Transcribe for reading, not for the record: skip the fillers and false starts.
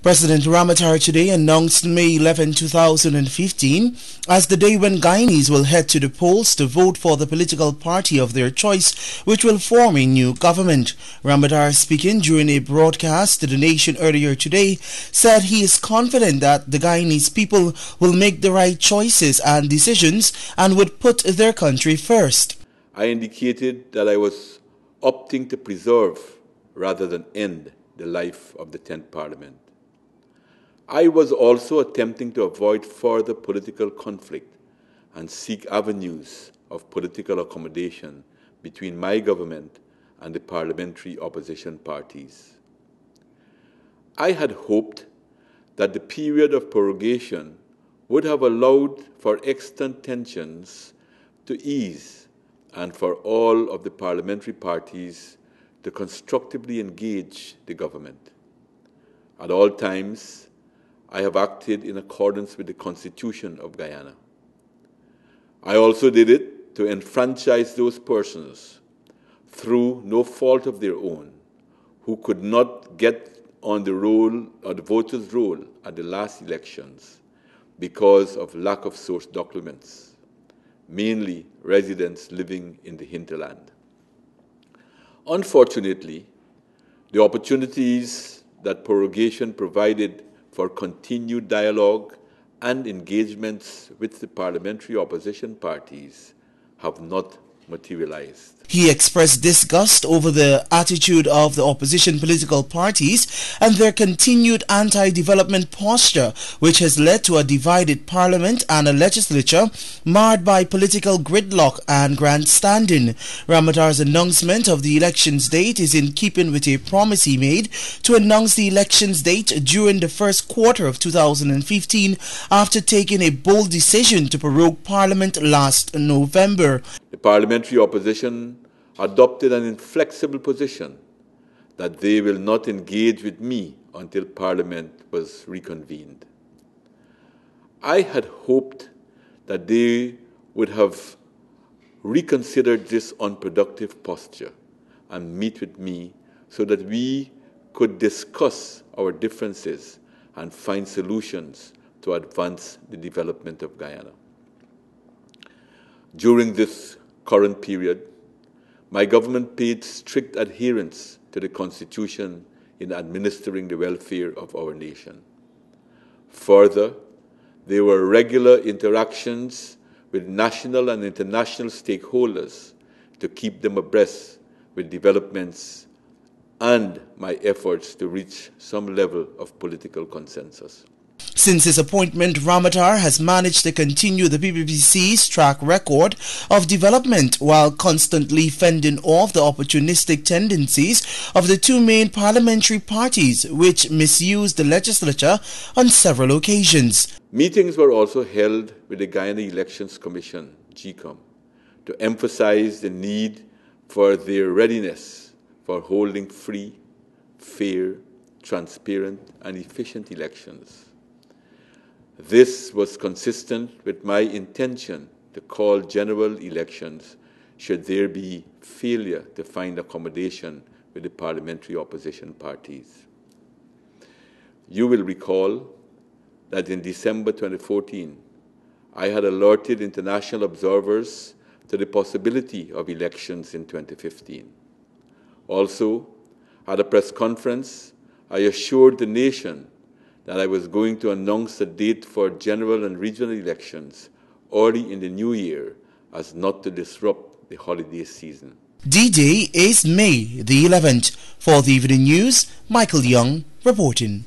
President Ramotar today announced May 11, 2015 as the day when Guyanese will head to the polls to vote for the political party of their choice, which will form a new government. Ramotar, speaking during a broadcast to the nation earlier today, said he is confident that the Guyanese people will make the right choices and decisions and would put their country first. I indicated that I was opting to preserve rather than end the life of the 10th Parliament. I was also attempting to avoid further political conflict and seek avenues of political accommodation between my government and the parliamentary opposition parties. I had hoped that the period of prorogation would have allowed for extant tensions to ease and for all of the parliamentary parties to constructively engage the government. At all times, I have acted in accordance with the Constitution of Guyana. I also did it to enfranchise those persons, through no fault of their own, who could not get on the roll or the voters' roll at the last elections because of lack of source documents, mainly residents living in the hinterland. Unfortunately, the opportunities that prorogation provided for continued dialogue and engagements with the parliamentary opposition parties have not materialized. He expressed disgust over the attitude of the opposition political parties and their continued anti-development posture, which has led to a divided parliament and a legislature marred by political gridlock and grandstanding. Ramotar's announcement of the elections date is in keeping with a promise he made to announce the elections date during the first quarter of 2015 after taking a bold decision to prorogue Parliament last November. The parliamentary opposition adopted an inflexible position that they will not engage with me until Parliament was reconvened. I had hoped that they would have reconsidered this unproductive posture and meet with me so that we could discuss our differences and find solutions to advance the development of Guyana. During this current period, my government paid strict adherence to the Constitution in administering the welfare of our nation. Further, there were regular interactions with national and international stakeholders to keep them abreast with developments and my efforts to reach some level of political consensus. Since his appointment, Ramotar has managed to continue the PPPC's track record of development while constantly fending off the opportunistic tendencies of the two main parliamentary parties, which misused the legislature on several occasions. Meetings were also held with the Guyana Elections Commission, GECOM, to emphasize the need for their readiness for holding free, fair, transparent, and efficient elections. This was consistent with my intention to call general elections should there be failure to find accommodation with the parliamentary opposition parties. You will recall that in December 2014, I had alerted international observers to the possibility of elections in 2015. Also, at a press conference, I assured the nation that I was going to announce a date for general and regional elections early in the new year as not to disrupt the holiday season. D-Day is May the 11th. For the Evening News, Michael Young reporting.